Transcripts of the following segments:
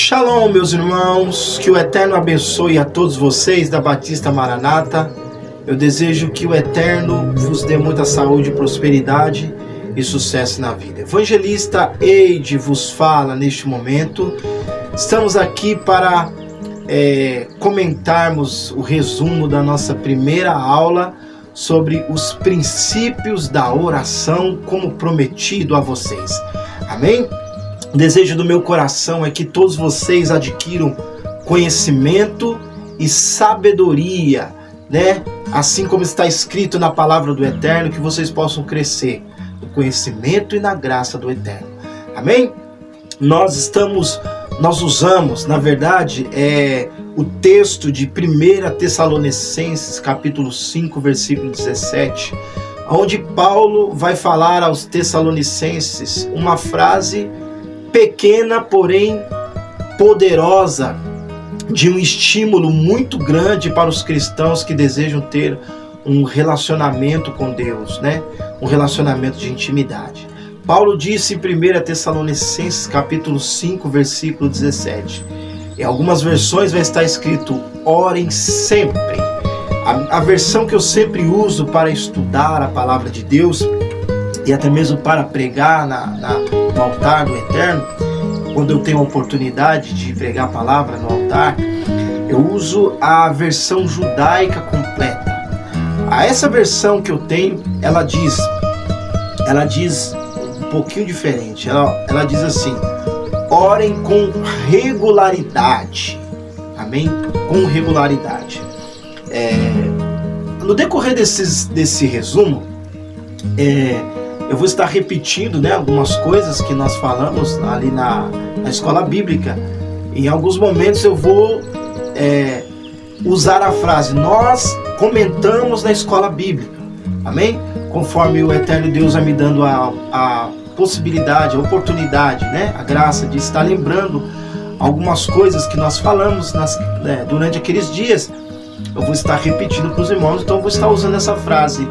Shalom, meus irmãos, que o Eterno abençoe a todos vocês da Batista Maranata. Eu desejo que o Eterno vos dê muita saúde, prosperidade e sucesso na vida. Evangelista Eide vos fala neste momento. Estamos aqui para comentarmos o resumo da nossa primeira aula sobre os princípios da oração, como prometido a vocês. Amém? O desejo do meu coração é que todos vocês adquiram conhecimento e sabedoria, né? Assim como está escrito na palavra do Eterno, que vocês possam crescer no conhecimento e na graça do Eterno. Amém? Nós usamos, na verdade, o texto de 1 Tessalonicenses, capítulo 5, versículo 17, onde Paulo vai falar aos Tessalonicenses uma frase pequena, porém poderosa, de um estímulo muito grande para os cristãos que desejam ter um relacionamento com Deus, né? Um relacionamento de intimidade. Paulo disse em 1 Tessalonicenses capítulo 5, versículo 17. Em algumas versões vai estar escrito: orem sempre. A versão que eu sempre uso para estudar a palavra de Deus e até mesmo para pregar no altar do Eterno, quando eu tenho a oportunidade de pregar a palavra no altar, eu uso a versão judaica completa. Essa versão que eu tenho, ela diz um pouquinho diferente. Ela diz assim: orem com regularidade. Amém? Com regularidade. No decorrer desse resumo, eu vou estar repetindo, né, algumas coisas que nós falamos ali na escola bíblica. Em alguns momentos eu vou usar a frase: nós comentamos na escola bíblica. Amém? Conforme o Eterno Deus vai me dando a possibilidade, a oportunidade, né, a graça de estar lembrando algumas coisas que nós falamos durante aqueles dias, eu vou estar repetindo para os irmãos. Então eu vou estar usando essa frase: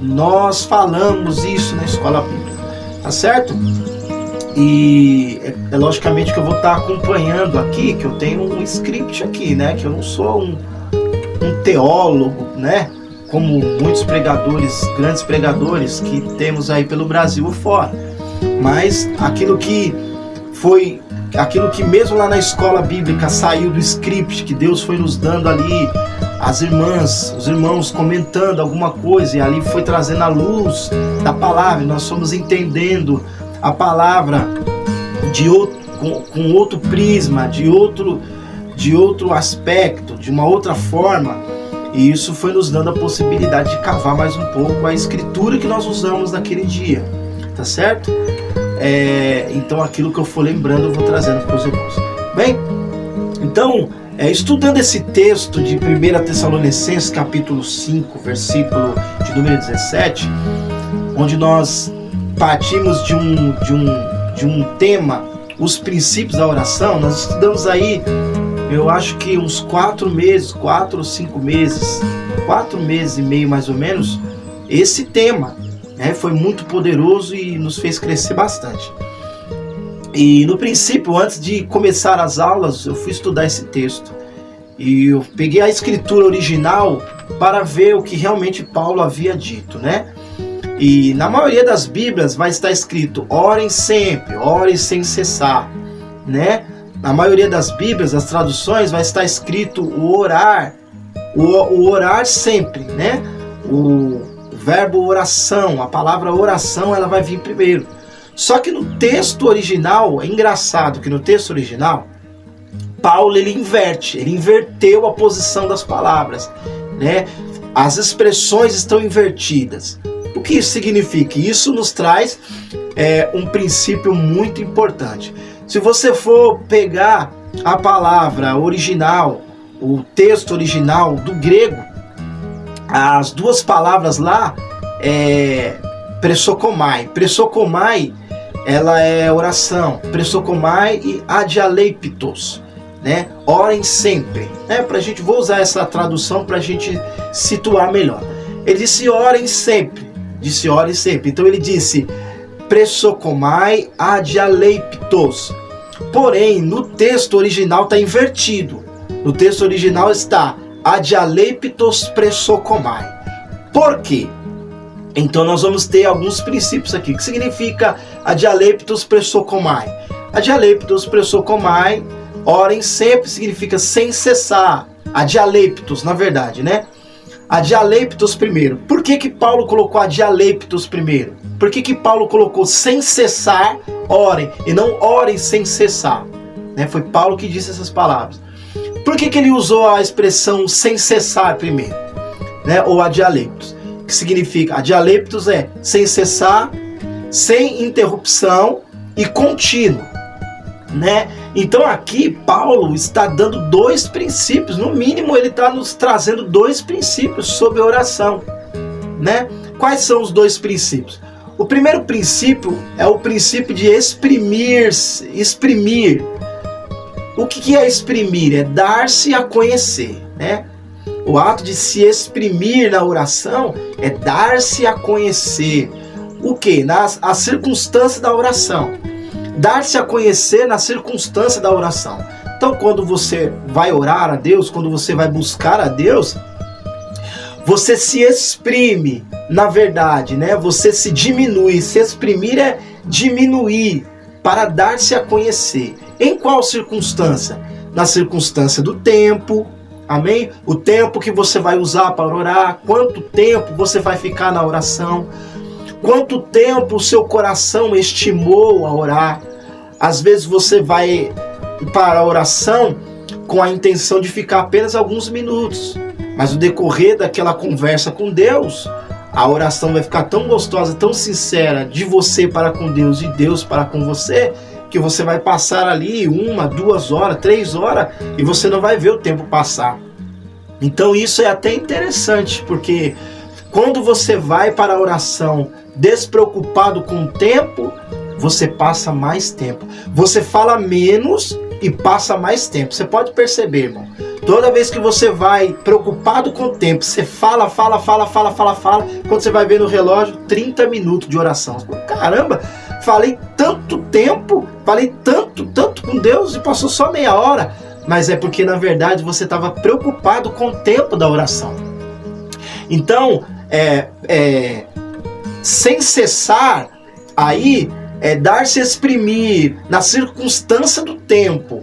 nós falamos isso na escola bíblica, tá certo? E logicamente que eu vou estar acompanhando aqui, que eu tenho um script aqui, né? Que eu não sou um teólogo, né? Como muitos pregadores, grandes pregadores que temos aí pelo Brasil fora. Mas aquilo que mesmo lá na escola bíblica saiu do script, que Deus foi nos dando ali, as irmãs, os irmãos comentando alguma coisa, e ali foi trazendo a luz da palavra, e nós fomos entendendo a palavra com outro prisma, de outro aspecto, de uma outra forma, e isso foi nos dando a possibilidade de cavar mais um pouco a escritura que nós usamos naquele dia, tá certo? Então aquilo que eu for lembrando eu vou trazendo para os irmãos. Bem, então, estudando esse texto de 1 Tessalonicenses capítulo 5, versículo de número 17, onde nós partimos de um tema, os princípios da oração. Nós estudamos aí, eu acho que uns 4 ou 5 meses, 4 meses e meio mais ou menos, esse tema. Foi muito poderoso e nos fez crescer bastante. E no princípio, antes de começar as aulas, eu fui estudar esse texto. E eu peguei a escritura original para ver o que realmente Paulo havia dito, né? E na maioria das Bíblias vai estar escrito: orem sempre, orem sem cessar, né? Na maioria das Bíblias, as traduções, vai estar escrito o orar sempre, né? O verbo oração, a palavra oração, ela vai vir primeiro. Só que no texto original, é engraçado que no texto original, Paulo ele inverteu a posição das palavras, né? As expressões estão invertidas. O que isso significa? Isso nos traz um princípio muito importante. Se você for pegar a palavra original, o texto original do grego, as duas palavras lá pressokomai. Pressokomai, ela é oração. Pressokomai e adialeipitos, né? Orem sempre, né? Vou usar essa tradução para a gente situar melhor. Ele disse orem sempre. Então ele disse pressokomai adialeipitos. Porém, no texto original está invertido. No texto original está adialeptos pressokomai. Por quê? Então nós vamos ter alguns princípios aqui. O que significa adialeptos pressokomai? Adialeptos pressokomai, orem sempre, significa sem cessar. Adialeptos, na verdade, né? Adialeptos primeiro. Por que Paulo colocou adialeptos primeiro? Por que Paulo colocou sem cessar, orem, e não orem sem cessar? Né? Foi Paulo que disse essas palavras. Por que ele usou a expressão sem cessar primeiro? Né? Ou adialeptos. Que significa, adialeptos é sem cessar, sem interrupção e contínuo, né? Então aqui Paulo está dando dois princípios, no mínimo ele está nos trazendo dois princípios sobre oração, né? Quais são os dois princípios? O primeiro princípio é o princípio de exprimir. O que é exprimir? É dar-se a conhecer, né? O ato de se exprimir na oração é dar-se a conhecer. O quê? A circunstância da oração. Dar-se a conhecer na circunstância da oração. Então, quando você vai orar a Deus, quando você vai buscar a Deus, você se exprime, na verdade, né? Você se diminui. Se exprimir é diminuir, para dar-se a conhecer. Em qual circunstância? Na circunstância do tempo. Amém? O tempo que você vai usar para orar, quanto tempo você vai ficar na oração, quanto tempo o seu coração estimou a orar. Às vezes você vai para a oração com a intenção de ficar apenas alguns minutos, mas no decorrer daquela conversa com Deus, a oração vai ficar tão gostosa, tão sincera, de você para com Deus e Deus para com você, que você vai passar ali 1, 2 horas, 3 horas e você não vai ver o tempo passar. Então isso é até interessante, porque quando você vai para a oração despreocupado com o tempo, você passa mais tempo. Você fala menos e passa mais tempo. Você pode perceber, irmão. Toda vez que você vai preocupado com o tempo, você fala. Quando você vai ver no relógio, 30 minutos de oração. Caramba, falei tanto tempo, falei tanto com Deus e passou só meia hora. Mas é porque, na verdade, você estava preocupado com o tempo da oração. Então, sem cessar, aí é dar-se a exprimir na circunstância do tempo.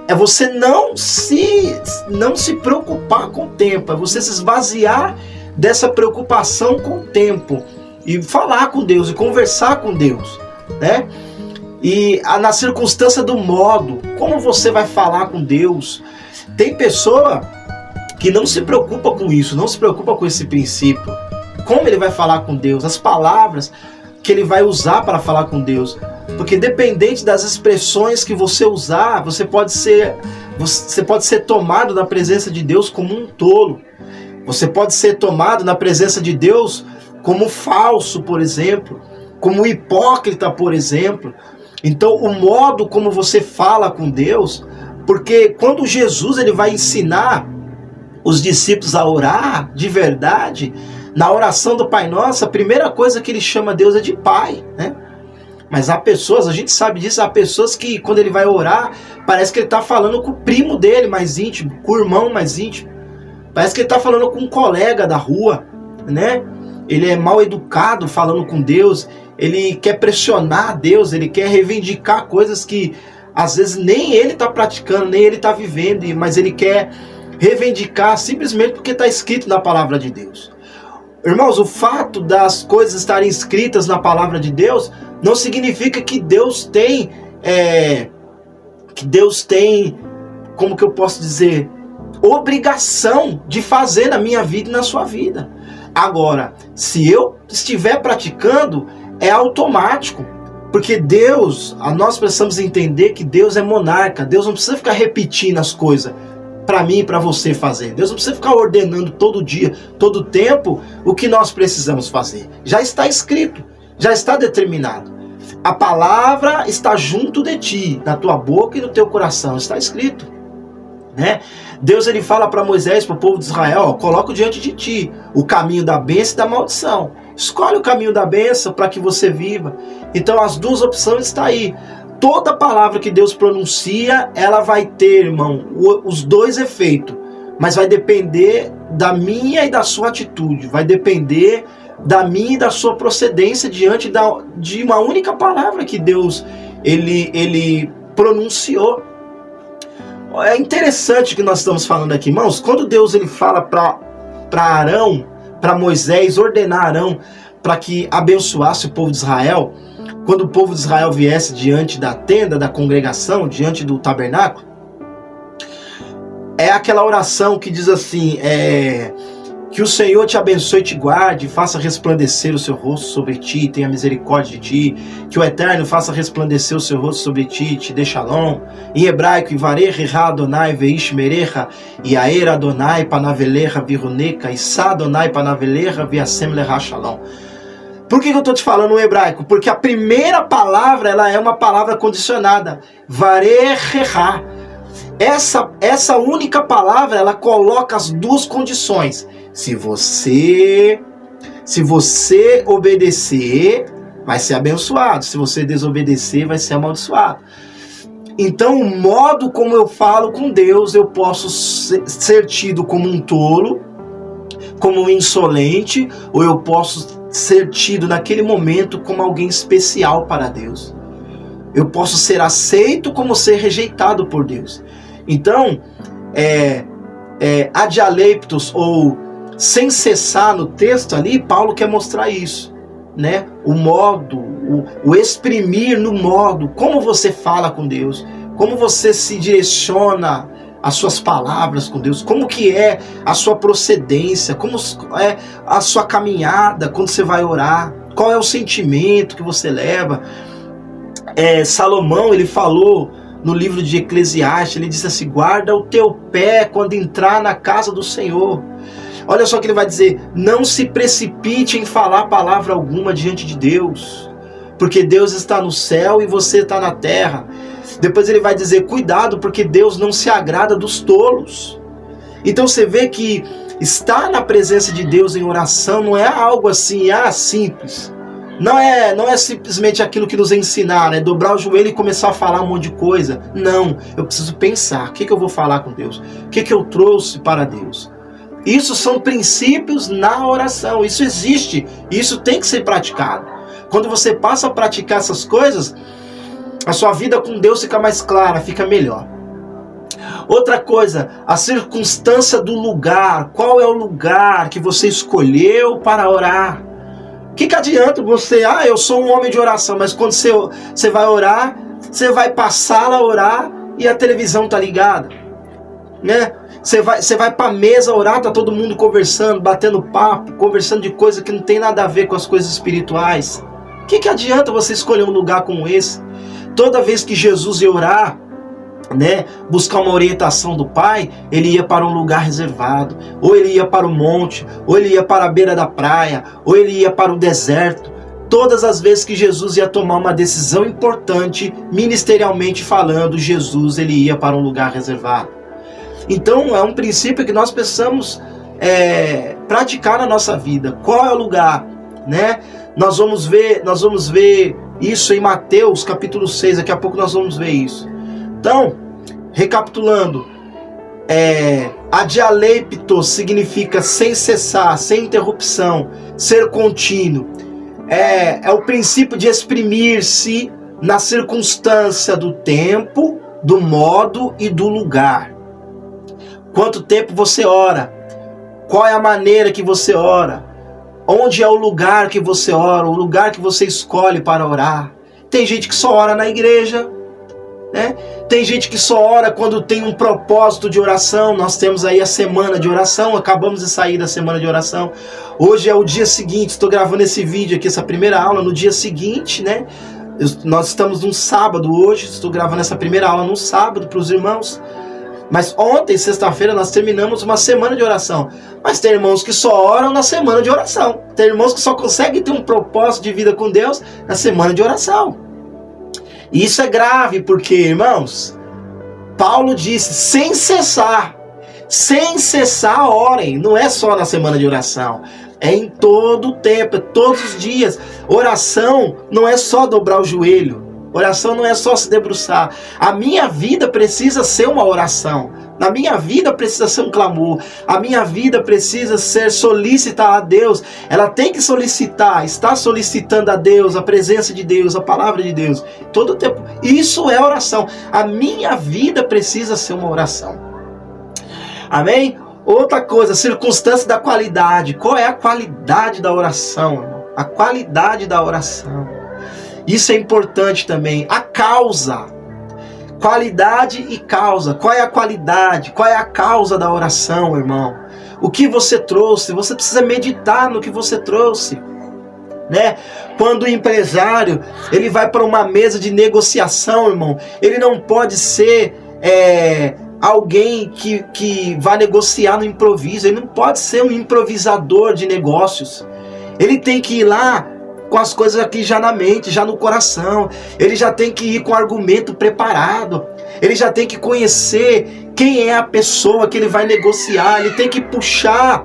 É você não se preocupar com o tempo, é você se esvaziar dessa preocupação com o tempo e falar com Deus e conversar com Deus, né? E na circunstância do modo, como você vai falar com Deus. Tem pessoa que não se preocupa com isso, não se preocupa com esse princípio. Como ele vai falar com Deus, as palavras que ele vai usar para falar com Deus. Porque dependente das expressões que você usar, você pode ser tomado na presença de Deus como um tolo. Você pode ser tomado na presença de Deus como falso, por exemplo, como hipócrita, por exemplo. Então, o modo como você fala com Deus, porque quando Jesus ele vai ensinar os discípulos a orar de verdade, na oração do Pai Nosso, a primeira coisa que ele chama Deus é de Pai, né? Mas há pessoas, a gente sabe disso, há pessoas que quando ele vai orar, parece que ele está falando com o primo dele mais íntimo, com o irmão mais íntimo. Parece que ele está falando com um colega da rua, né? Ele é mal educado falando com Deus, ele quer pressionar Deus, ele quer reivindicar coisas que às vezes nem ele está praticando, nem ele está vivendo, mas ele quer reivindicar simplesmente porque está escrito na palavra de Deus. Irmãos, o fato das coisas estarem escritas na palavra de Deus não significa que Deus tem, como que eu posso dizer, obrigação de fazer na minha vida e na sua vida. Agora, se eu estiver praticando, é automático, porque Deus, nós precisamos entender que Deus é monarca. Deus não precisa ficar repetindo as coisas para mim e para você fazer. Deus não precisa ficar ordenando todo dia, todo tempo, o que nós precisamos fazer. Já está escrito, já está determinado. A palavra está junto de ti, na tua boca e no teu coração, está escrito, né? Deus ele fala para Moisés, para o povo de Israel, ó, coloco diante de ti o caminho da bênção e da maldição. Escolhe o caminho da bênção para que você viva. Então as duas opções estão aí. toda palavra que Deus pronuncia, ela vai ter, irmão, os dois efeitos. Mas vai depender da minha e da sua atitude. Vai depender da minha e da sua procedência diante de uma única palavra que Deus ele pronunciou. É interessante que nós estamos falando aqui, irmãos. Quando Deus ele fala para Arão, para Moisés, ordenar Arão para que abençoasse o povo de Israel, quando o povo de Israel viesse diante da tenda da congregação, diante do tabernáculo, é aquela oração que diz assim, que o Senhor te abençoe e te guarde, faça resplandecer o seu rosto sobre ti, tenha misericórdia de ti, que o Eterno faça resplandecer o seu rosto sobre ti, te dê shalom. Em hebraico, Ivarecha Adonai veish merecha, Yair Adonai panavelecha viruneca, Issa Adonai panavelecha viasem lecha shalom. Por que eu estou te falando no hebraico? Porque a primeira palavra, ela é uma palavra condicionada, Varecha. Essa única palavra, ela coloca as duas condições. Se você obedecer, vai ser abençoado. Se você desobedecer, vai ser amaldiçoado. Então, o modo como eu falo com Deus, eu posso ser tido como um tolo, como um insolente, ou eu posso ser tido naquele momento como alguém especial para Deus. Eu posso ser aceito como ser rejeitado por Deus. Então, adialeptos, ou sem cessar no texto ali, Paulo quer mostrar isso, né? O modo, o exprimir no modo, como você fala com Deus, como você se direciona as suas palavras com Deus, como que é a sua procedência, como é a sua caminhada quando você vai orar, qual é o sentimento que você leva. Salomão, ele falou no livro de Eclesiastes, ele disse assim, guarda o teu pé quando entrar na casa do Senhor. Olha só o que ele vai dizer, não se precipite em falar palavra alguma diante de Deus, porque Deus está no céu e você está na terra. Depois ele vai dizer, cuidado, porque Deus não se agrada dos tolos. Então você vê que estar na presença de Deus em oração não é algo assim, simples. Não é simplesmente aquilo que nos ensinaram, né? Dobrar o joelho e começar a falar um monte de coisa. Não, eu preciso pensar, o que eu vou falar com Deus? O que eu trouxe para Deus? Isso são princípios na oração, isso existe, isso tem que ser praticado. Quando você passa a praticar essas coisas, a sua vida com Deus fica mais clara, fica melhor. Outra coisa, a circunstância do lugar. Qual é o lugar que você escolheu para orar? O que adianta você, eu sou um homem de oração, mas quando você vai orar, você vai para a sala a orar e a televisão tá ligada, né? Você vai para a mesa orar, tá todo mundo conversando, batendo papo, conversando de coisa que não tem nada a ver com as coisas espirituais. O que adianta você escolher um lugar como esse? Toda vez que Jesus ia orar, né, buscar uma orientação do Pai, ele ia para um lugar reservado, ou ele ia para o monte, ou ele ia para a beira da praia, ou ele ia para o deserto. Todas as vezes que Jesus ia tomar uma decisão importante, ministerialmente falando, Jesus ele ia para um lugar reservado. Então é um princípio que nós precisamos praticar na nossa vida. Qual é o lugar, né? Nós vamos ver isso em Mateus capítulo 6, daqui a pouco nós vamos ver isso. Então, recapitulando, adialeptos significa sem cessar, sem interrupção, ser contínuo. É o princípio de exprimir-se na circunstância do tempo, do modo e do lugar. Quanto tempo você ora? Qual é a maneira que você ora? Onde é o lugar que você ora? O lugar que você escolhe para orar? Tem gente que só ora na igreja, né? Tem gente que só ora quando tem um propósito de oração. Nós temos aí a semana de oração, acabamos de sair da semana de oração. Hoje é o dia seguinte, estou gravando esse vídeo aqui, essa primeira aula no dia seguinte, né? Nós estamos num sábado hoje, estou gravando essa primeira aula num sábado para os irmãos. Mas ontem, sexta-feira, nós terminamos uma semana de oração. Mas tem irmãos que só oram na semana de oração. Tem irmãos que só conseguem ter um propósito de vida com Deus na semana de oração. E isso é grave porque, irmãos, Paulo disse, sem cessar orem. Não é só na semana de oração, é em todo o tempo, é todos os dias. Oração não é só dobrar o joelho. Oração não é só se debruçar. A minha vida precisa ser uma oração. Na minha vida precisa ser um clamor. A minha vida precisa ser solicitar a Deus. Ela tem que solicitar, está solicitando a Deus, a presença de Deus, a palavra de Deus. Todo o tempo. Isso é oração. A minha vida precisa ser uma oração. Amém? Outra coisa, circunstância da qualidade. Qual é a qualidade da oração, irmão? A qualidade da oração. Isso é importante também. A causa. Qualidade e causa. Qual é a qualidade? Qual é a causa da oração, irmão? O que você trouxe? Você precisa meditar no que você trouxe, né? Quando o empresário ele vai para uma mesa de negociação, irmão, ele não pode ser alguém que vai negociar no improviso. Ele não pode ser um improvisador de negócios. Ele tem que ir lá com as coisas aqui já na mente, já no coração. Ele já tem que ir com o argumento preparado. Ele já tem que conhecer quem é a pessoa que ele vai negociar. Ele tem que puxar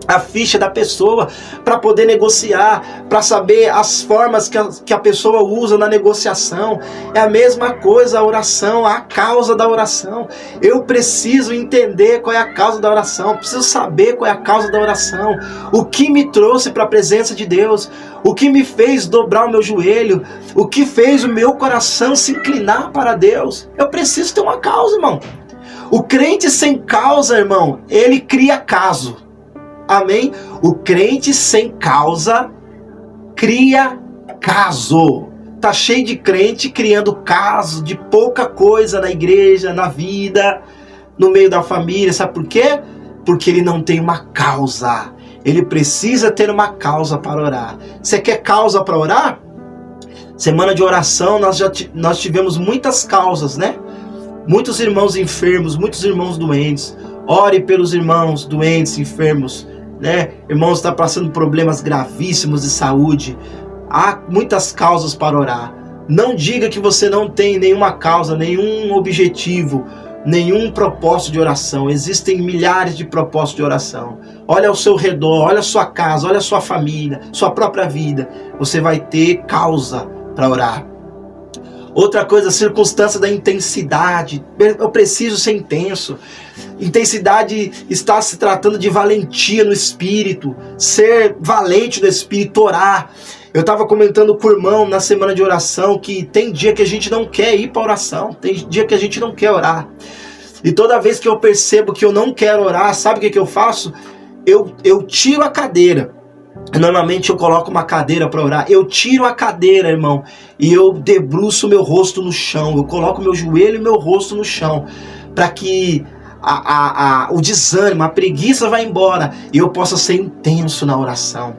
a ficha da pessoa para poder negociar, para saber as formas que a pessoa usa na negociação. É a mesma coisa a oração, a causa da oração. Eu preciso entender qual é a causa da oração, preciso saber qual é a causa da oração, o que me trouxe para a presença de Deus, o que me fez dobrar o meu joelho, o que fez o meu coração se inclinar para Deus. Eu preciso ter uma causa, irmão. O crente sem causa, irmão, ele cria caso. Amém? O crente sem causa cria caso. Tá cheio de crente criando caso de pouca coisa na igreja, na vida, no meio da família. Sabe por quê? Porque ele não tem uma causa. Ele precisa ter uma causa para orar. Você quer causa para orar? Semana de oração nós tivemos muitas causas, né? Muitos irmãos enfermos, muitos irmãos doentes. Ore pelos irmãos doentes, enfermos, né? Irmãos estão passando problemas gravíssimos de saúde. Há muitas causas para orar. Não diga que você não tem nenhuma causa, nenhum objetivo, nenhum propósito de oração. Existem milhares de propósitos de oração. Olha ao seu redor, olha a sua casa, olha a sua família, sua própria vida. Você vai ter causa para orar. Outra coisa, circunstância da intensidade. Eu preciso ser intenso. Intensidade está se tratando de valentia no espírito. Ser valente no espírito, orar. Eu estava comentando com o irmão na semana de oração que tem dia que a gente não quer ir para oração. Tem dia que a gente não quer orar. E toda vez que eu percebo que eu não quero orar, sabe o que eu faço? Eu tiro a cadeira. Normalmente eu coloco uma cadeira para orar. Eu tiro a cadeira, irmão, e eu debruço meu rosto no chão. Eu coloco meu joelho e meu rosto no chão, para que o desânimo, a preguiça vá embora e eu possa ser intenso na oração.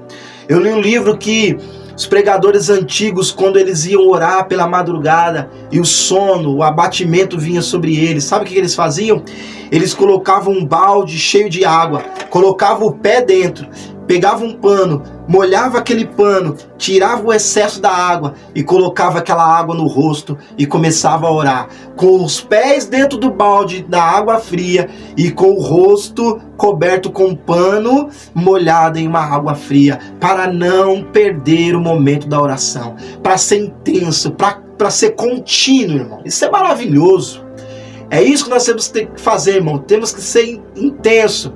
Eu li um livro que os pregadores antigos, quando eles iam orar pela madrugada e o sono, o abatimento vinha sobre eles, sabe o que eles faziam? Eles colocavam um balde cheio de água, colocavam o pé dentro, pegava um pano, molhava aquele pano, tirava o excesso da água e colocava aquela água no rosto e começava a orar, com os pés dentro do balde da água fria e com o rosto coberto com um pano molhado em uma água fria, para não perder o momento da oração, para ser intenso, para ser contínuo, irmão. Isso é maravilhoso. É isso que nós temos que fazer, irmão. Temos que ser intenso.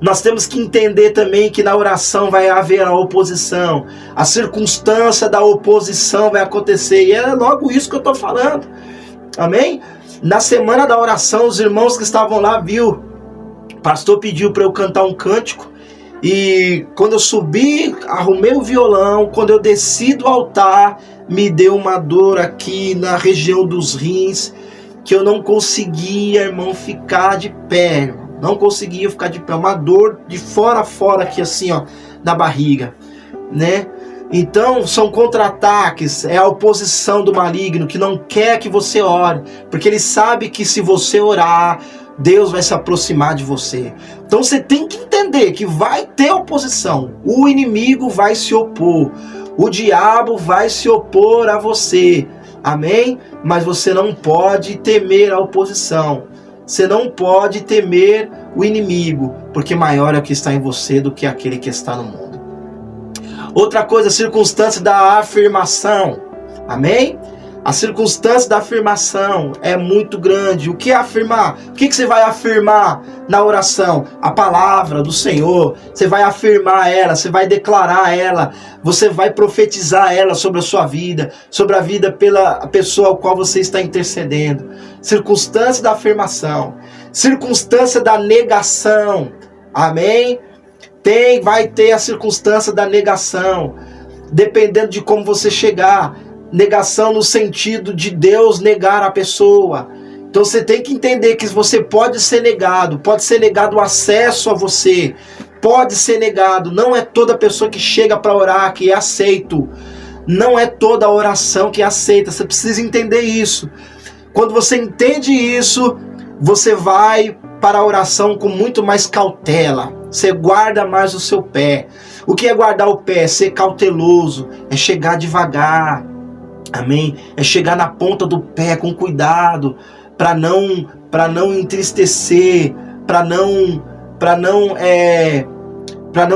Nós temos que entender também que na oração vai haver a oposição. A circunstância da oposição vai acontecer. E é logo isso que eu estou falando. Amém? Na semana da oração, os irmãos que estavam lá viu. O pastor pediu para eu cantar um cântico. E quando eu subi, arrumei o violão. Quando eu desci do altar, me deu uma dor aqui na região dos rins, que eu não conseguia, irmão, ficar de pé, irmão. Não conseguia ficar de pé, uma dor de fora a fora aqui assim, ó, na barriga, né? Então, são contra-ataques, é a oposição do maligno que não quer que você ore, porque ele sabe que se você orar, Deus vai se aproximar de você. Então, você tem que entender que vai ter oposição, o inimigo vai se opor, o diabo vai se opor a você, amém? Mas você não pode temer a oposição. Você não pode temer o inimigo, porque maior é o que está em você do que aquele que está no mundo. Outra coisa, circunstância da afirmação. Amém? A circunstância da afirmação é muito grande. O que é afirmar? O que você vai afirmar na oração? A palavra do Senhor. Você vai afirmar ela, você vai declarar ela, você vai profetizar ela sobre a sua vida, sobre a vida pela pessoa ao qual você está intercedendo. Circunstância da afirmação. Circunstância da negação. Amém? Vai ter a circunstância da negação. Dependendo de como você chegar. Negação no sentido de Deus negar a pessoa. Então você tem que entender que você pode ser negado o acesso a você, pode ser negado. Não é toda pessoa que chega para orar que é aceito, não é toda oração que é aceita. Você precisa entender isso. Quando você entende isso, você vai para a oração com muito mais cautela. Você guarda mais o seu pé. O que é guardar o pé? É ser cauteloso, é chegar devagar. Amém? É chegar na ponta do pé com cuidado, para não entristecer, para não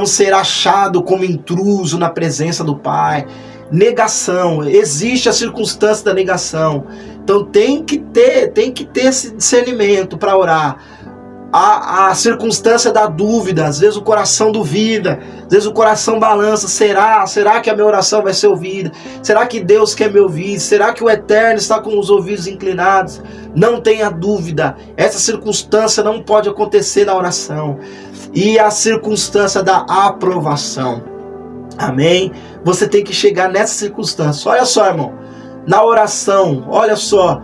ser achado como intruso na presença do Pai. Negação, existe a circunstância da negação. Então tem que ter esse discernimento para orar. A circunstância da dúvida, às vezes o coração duvida, às vezes o coração balança. Será que a minha oração vai ser ouvida? Será que Deus quer me ouvir? Será que o Eterno está com os ouvidos inclinados? Não tenha dúvida, essa circunstância não pode acontecer na oração. E a circunstância da aprovação. Amém? Você tem que chegar nessa circunstância. Olha só, irmão, na oração, olha só,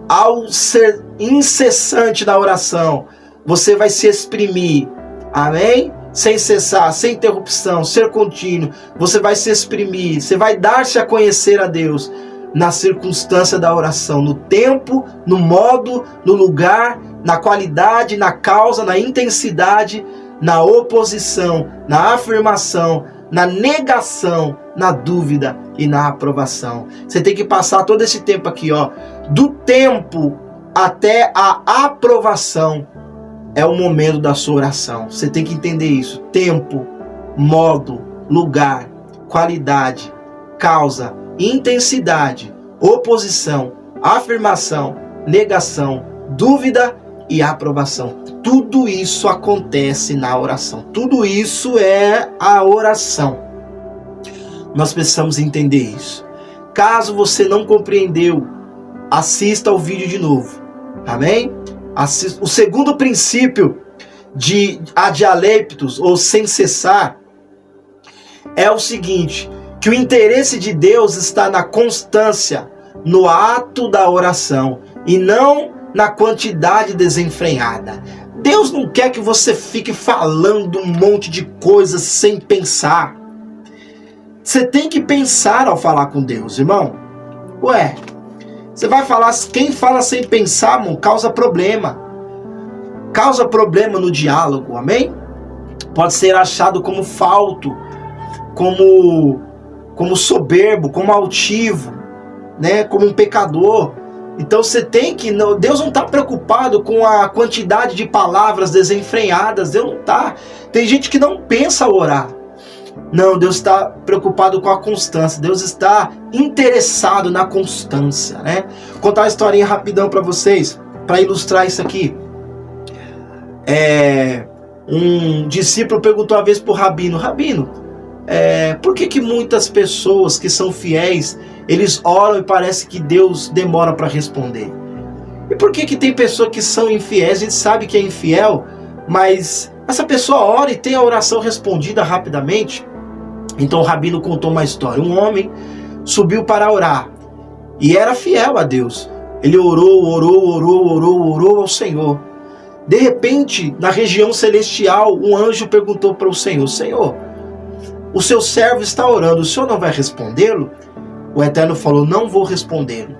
ao ser incessante na oração, você vai se exprimir, amém? Sem cessar, sem interrupção, ser contínuo. Você vai se exprimir, você vai dar-se a conhecer a Deus na circunstância da oração, no tempo, no modo, no lugar, na qualidade, na causa, na intensidade, na oposição, na afirmação, na negação, na dúvida e na aprovação. Você tem que passar todo esse tempo aqui, ó, do tempo até a aprovação. É o momento da sua oração. Você tem que entender isso. Tempo, modo, lugar, qualidade, causa, intensidade, oposição, afirmação, negação, dúvida e aprovação. Tudo isso acontece na oração. Tudo isso é a oração. Nós precisamos entender isso. Caso você não compreendeu, assista ao vídeo de novo. Amém? O segundo princípio de adialeptos, ou sem cessar, é o seguinte: que o interesse de Deus está na constância, no ato da oração, e não na quantidade desenfreada. Deus não quer que você fique falando um monte de coisas sem pensar. Você tem que pensar ao falar com Deus, irmão. Ué, você vai falar, quem fala sem pensar, irmão, causa problema. Causa problema no diálogo, amém? Pode ser achado como falto, como soberbo, como altivo, né? Como um pecador. Então você tem que... Deus não está preocupado com a quantidade de palavras desenfreadas. Deus não está. Tem gente que não pensa orar. Não, Deus está preocupado com a constância. Deus está interessado na constância, né? Vou contar uma historinha rapidão para vocês, para ilustrar isso aqui. Um discípulo perguntou uma vez para o Rabino: Rabino, por que muitas pessoas que são fiéis, eles oram e parece que Deus demora para responder? E por que tem pessoas que são infiéis? A gente sabe que é infiel, mas essa pessoa ora e tem a oração respondida rapidamente. Então o Rabino contou uma história. Um homem subiu para orar e era fiel a Deus. Ele orou ao Senhor. De repente, na região celestial, um anjo perguntou para o Senhor: Senhor, o seu servo está orando, o Senhor não vai respondê-lo? O Eterno falou: não vou respondê-lo.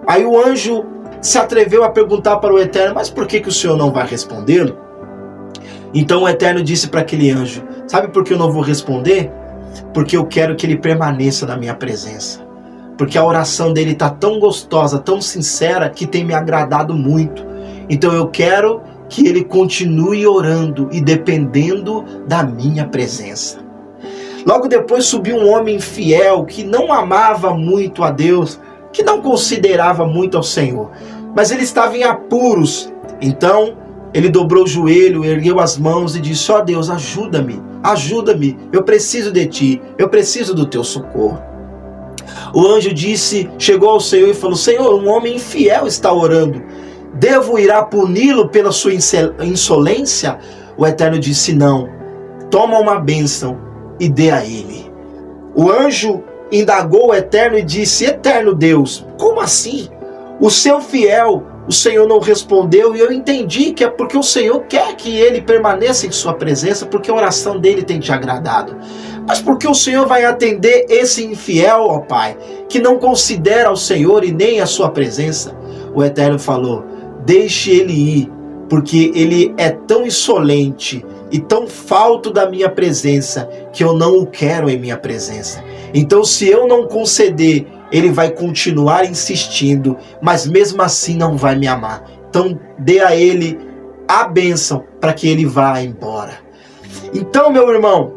Aí o anjo se atreveu a perguntar para o Eterno: mas por que o Senhor não vai respondê-lo? Então o Eterno disse para aquele anjo: sabe por que eu não vou responder? Porque eu quero que ele permaneça na minha presença. Porque a oração dele está tão gostosa, tão sincera, que tem me agradado muito. Então eu quero que ele continue orando e dependendo da minha presença. Logo depois subiu um homem fiel que não amava muito a Deus, que não considerava muito ao Senhor, mas ele estava em apuros. Então ele dobrou o joelho, ergueu as mãos e disse: ó Deus, ajuda-me, ajuda-me, eu preciso de ti, eu preciso do teu socorro. O anjo chegou ao Senhor e falou: Senhor, um homem infiel está orando, devo ir a puni-lo pela sua insolência? O Eterno disse: não, toma uma bênção e dê a ele. O anjo indagou o Eterno e disse: Eterno Deus, como assim? O seu fiel, o Senhor não respondeu, e eu entendi que é porque o Senhor quer que ele permaneça em sua presença, porque a oração dele tem te agradado. Mas porque o Senhor vai atender esse infiel, ó Pai, que não considera o Senhor e nem a sua presença? O Eterno falou: deixe ele ir, porque ele é tão insolente e tão falto da minha presença, que eu não o quero em minha presença. Então, se eu não conceder, ele vai continuar insistindo, mas mesmo assim não vai me amar. Então dê a ele a bênção para que ele vá embora. Então, meu irmão,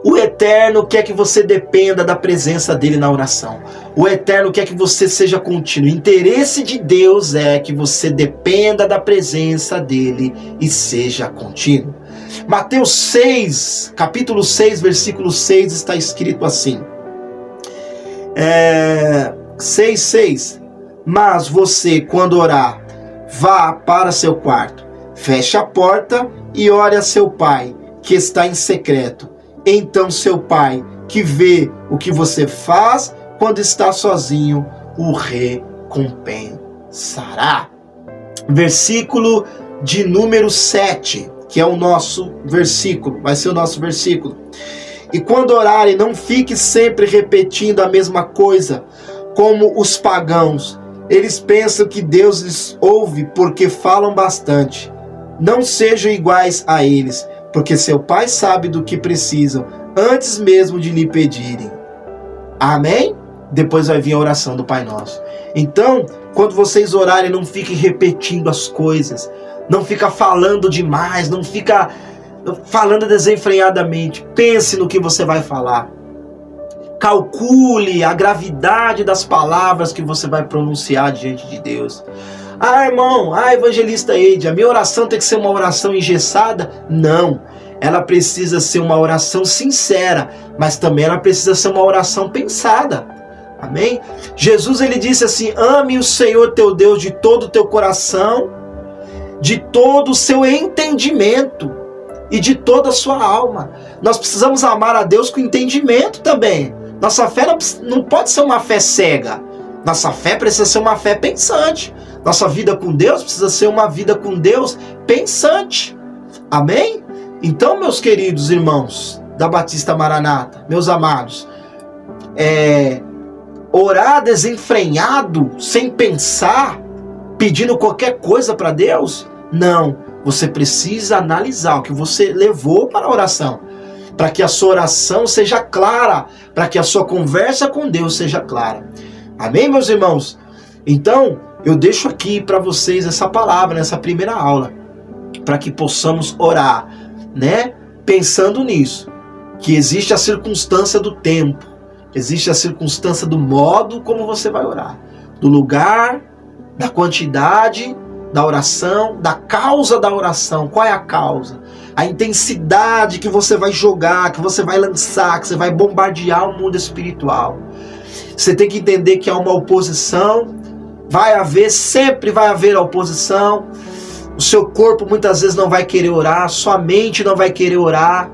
o Eterno quer que você dependa da presença dele na oração. O Eterno quer que você seja contínuo. O interesse de Deus é que você dependa da presença dele e seja contínuo. Mateus 6, capítulo 6, versículo 6, está escrito assim. 6:6. Mas você, quando orar, vá para seu quarto, feche a porta e ore a seu pai, que está em secreto. Então seu pai, que vê o que você faz quando está sozinho, o recompensará. Versículo de número 7, que é o nosso versículo, vai ser o nosso versículo. E quando orarem, não fique sempre repetindo a mesma coisa, como os pagãos. Eles pensam que Deus lhes ouve porque falam bastante. Não sejam iguais a eles, porque seu Pai sabe do que precisam, antes mesmo de lhe pedirem. Amém? Depois vai vir a oração do Pai Nosso. Então, quando vocês orarem, não fiquem repetindo as coisas. Não fica falando demais, não fica falando desenfreadamente. Pense no que você vai falar. Calcule a gravidade das palavras que você vai pronunciar diante de Deus. Ah, irmão, evangelista Eide, a minha oração tem que ser uma oração engessada? Não. Ela precisa ser uma oração sincera, mas também ela precisa ser uma oração pensada. Amém? Jesus, ele disse assim: ame o Senhor teu Deus de todo o teu coração, de todo o seu entendimento e de toda a sua alma. Nós precisamos amar a Deus com entendimento também. Nossa fé não pode ser uma fé cega. Nossa fé precisa ser uma fé pensante. Nossa vida com Deus precisa ser uma vida com Deus pensante. Amém? Então, meus queridos irmãos da Batista Maranata, meus amados, orar desenfreado, sem pensar, pedindo qualquer coisa para Deus? Não. Você precisa analisar o que você levou para a oração, para que a sua oração seja clara, para que a sua conversa com Deus seja clara. Amém, meus irmãos? Então, eu deixo aqui para vocês essa palavra, nessa primeira aula, para que possamos orar, né? Pensando nisso, que existe a circunstância do tempo, existe a circunstância do modo como você vai orar, do lugar, da quantidade da oração, da causa da oração. Qual é a causa? A intensidade que você vai jogar, que você vai lançar, que você vai bombardear o mundo espiritual. Você tem que entender que há uma oposição, sempre vai haver a oposição. O seu corpo muitas vezes não vai querer orar, sua mente não vai querer orar,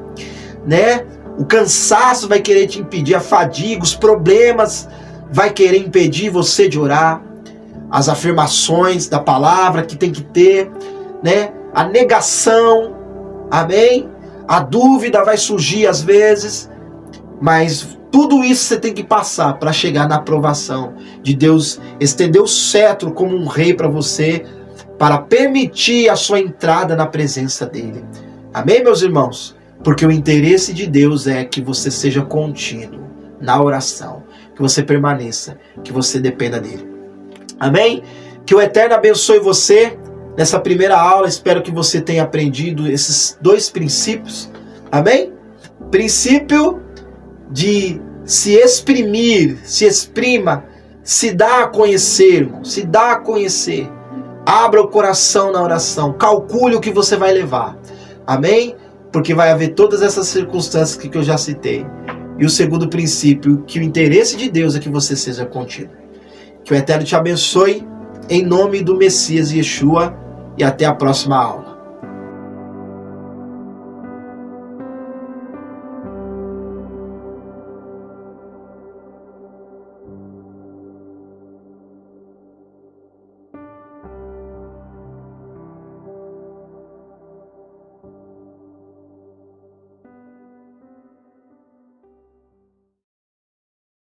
né? O cansaço vai querer te impedir, a fadiga, os problemas vai querer impedir você de orar. As afirmações da palavra que tem que ter, né? A negação, amém? A dúvida vai surgir às vezes, mas tudo isso você tem que passar para chegar na aprovação de Deus, estender o cetro como um rei para você, para permitir a sua entrada na presença dele. Amém, meus irmãos? Porque o interesse de Deus é que você seja contínuo na oração, que você permaneça, que você dependa dele. Amém? Que o Eterno abençoe você nessa primeira aula. Espero que você tenha aprendido esses dois princípios. Amém? Princípio de se exprimir, se exprima Se dá a conhecer, irmão, se dá a conhecer. Abra o coração na oração, calcule o que você vai levar. Amém? Porque vai haver todas essas circunstâncias que eu já citei. E o segundo princípio, que o interesse de Deus é que você seja contido. Que o Eterno te abençoe, em nome do Messias Yeshua, e até a próxima aula.